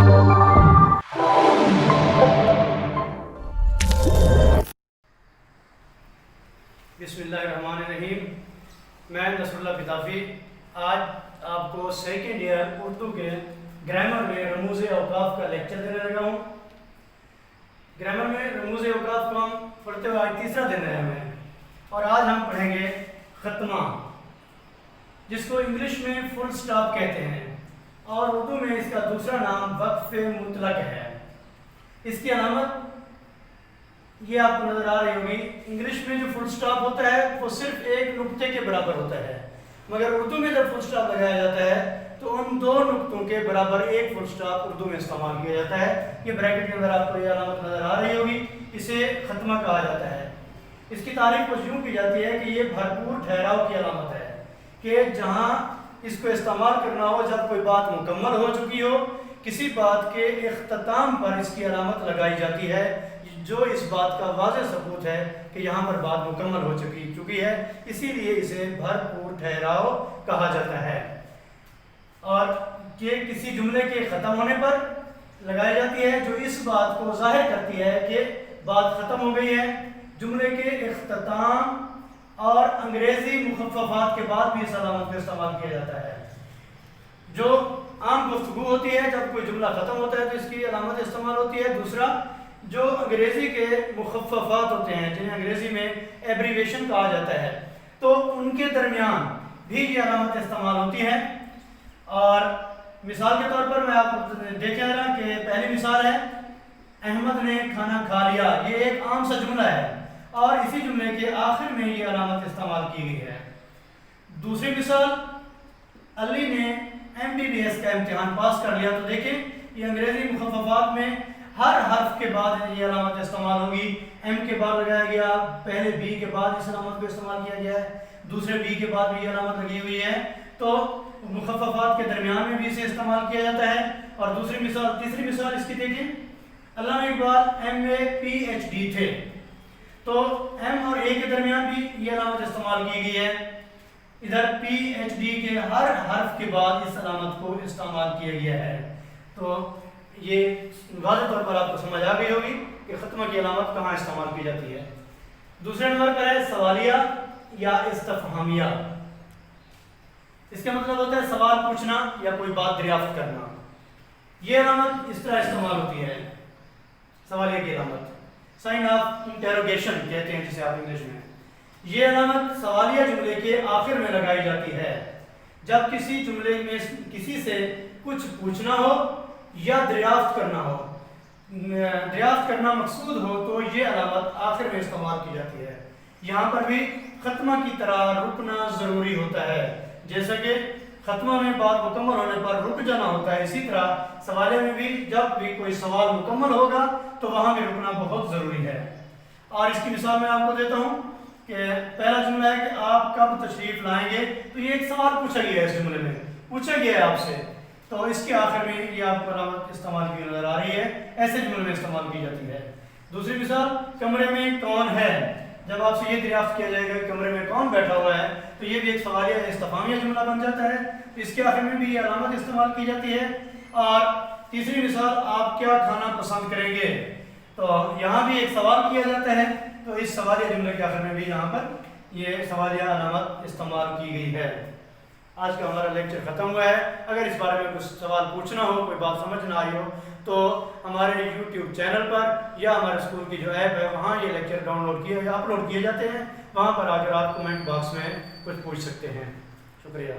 بسم اللہ الرحمن الرحیم. میں نصر اللہ بطافی آج آپ کو سیکنڈ ایئر اردو کے گرامر میں رموز اوقاف کا لیکچر دینے لگا ہوں. گرامر میں رموز اوقاف کو ہم پڑھتے ہوئے آج تیسرا دن رہے ہیں اور آج ہم پڑھیں گے ختمہ، جس کو انگلش میں فل سٹاپ کہتے ہیں اور اردو میں اس کا دوسرا نام وقف مطلق ہے. اس کی علامت یہ آپ کو نظر آ رہی ہوگی. انگلش میں جو فل سٹاپ ہوتا ہے وہ صرف ایک نقطے کے برابر ہوتا ہے، مگر اردو میں جب فل سٹاپ لگایا جاتا ہے تو ان دو نقطوں کے برابر ایک فل سٹاپ اردو میں استعمال کیا جاتا ہے. یہ بریکٹ کے اندر آپ کو یہ علامت نظر آ رہی ہوگی، اسے ختمہ کہا جاتا ہے. اس کی تعریف کچھ یوں کی جاتی ہے کہ یہ بھرپور ٹھہراؤ کی علامت ہے کہ جہاں اس کو استعمال کرنا ہو جب کوئی بات مکمل ہو چکی ہو، کسی بات کے اختتام پر اس کی علامت لگائی جاتی ہے جو اس بات کا واضح ثبوت ہے کہ یہاں پر بات مکمل ہو چکی ہے. اسی لیے اسے بھرپور ٹھہراؤ کہا جاتا ہے اور یہ کسی جملے کے ختم ہونے پر لگائی جاتی ہے جو اس بات کو ظاہر کرتی ہے کہ بات ختم ہو گئی ہے. جملے کے اختتام اور انگریزی مخففات کے بعد بھی اس علامت کا استعمال کیا جاتا ہے. جو عام گفتگو ہوتی ہے جب کوئی جملہ ختم ہوتا ہے تو اس کی علامت استعمال ہوتی ہے. دوسرا جو انگریزی کے مخففات ہوتے ہیں جنہیں انگریزی میں ایبریویشن کہا جاتا ہے، تو ان کے درمیان بھی یہ علامت استعمال ہوتی ہے. اور مثال کے طور پر میں آپ کو دیکھیں ذرا کہ پہلی مثال ہے احمد نے کھانا کھا لیا. یہ ایک عام سا جملہ ہے اور اسی جملے کے آخر میں یہ علامت استعمال کی گئی ہے. دوسری مثال علی نے MBBS کا امتحان پاس کر لیا. تو دیکھیں یہ انگریزی مخففات میں ہر حرف کے بعد یہ علامت استعمال ہوگی. ایم کے بعد لگایا گیا، پہلے بی کے بعد اس علامت کو استعمال کیا گیا ہے، دوسرے بی کے بعد بھی یہ علامت لگی ہوئی ہے. تو مخففات کے درمیان میں بھی اسے استعمال کیا جاتا ہے. اور دوسری مثال، تیسری مثال اس کی دیکھیں. علامہ اقبال MA PhD تھے، تو ایم اور اے کے درمیان بھی یہ علامت استعمال کی گئی ہے. ادھر PhD کے ہر حرف کے بعد اس علامت کو استعمال کیا گیا ہے. تو یہ واضح طور پر آپ کو سمجھ آ گئی ہوگی کہ ختمہ کی علامت کہاں استعمال کی جاتی ہے. دوسرے نمبر پر ہے سوالیہ یا استفہامیہ. اس کا مطلب ہوتا ہے سوال پوچھنا یا کوئی بات دریافت کرنا. یہ علامت اس طرح استعمال ہوتی ہے. سوالیہ کی علامت سائن آف انٹروگیشن کہتے ہیں جسے آپ انگلش میں. یہ علامت سوالیہ جملے کے آخر میں لگائی جاتی ہے جب کسی جملے میں کسی سے کچھ پوچھنا ہو یا دریافت کرنا ہو. دریافت کرنا مقصود ہو تو یہ علامت آخر میں استعمال کی جاتی ہے. یہاں پر بھی ختمہ کی طرح رکنا ضروری ہوتا ہے. جیسا کہ ختمہ میں بات مکمل ہونے پر رک جانا ہوتا ہے، اسی طرح سوالیہ میں بھی جب بھی کوئی سوال مکمل ہوگا تو وہاں بھی رکنا بہت ضروری ہے. اور اس کی مثال میں آپ کو دیتا ہوں کہ پہلا جملہ ہے کہ آپ کب تشریف لائیں گے. تو یہ ایک سوال پوچھا گیا ہے، اس جملے میں پوچھا گیا ہے آپ سے، تو اس کے آخر میں یہ آپ کو علامت استعمال کی نظر آ رہی ہے. ایسے جملے میں استعمال کی جاتی ہے. دوسری مثال کمرے میں کون ہے. جب آپ سے یہ دریافت کیا جائے گا کہ کمرے میں کون بیٹھا ہوا ہے تو یہ بھی ایک سوالیہ یا استفہامیہ جملہ بن جاتا ہے. اس کے آخر میں بھی یہ علامت استعمال کی جاتی ہے. اور تیسری مثال آپ کیا کھانا پسند کریں گے. تو یہاں بھی ایک سوال کیا جاتا ہے، تو اس سوالیہ جملے کے آخر میں بھی یہاں پر یہ سوالیہ علامت استعمال کی گئی ہے. آج کا ہمارا لیکچر ختم ہوا ہے. اگر اس بارے میں کچھ سوال پوچھنا ہو، کوئی بات سمجھ نہ آئی ہو تو ہمارے YouTube چینل پر یا ہمارے اسکول کی جو ایپ ہے وہاں یہ لیکچر ڈاؤن لوڈ اپلوڈ کیے جاتے ہیں. وہاں پر آ کر آپ کمنٹ باکس میں کچھ پوچھ سکتے ہیں. شکریہ.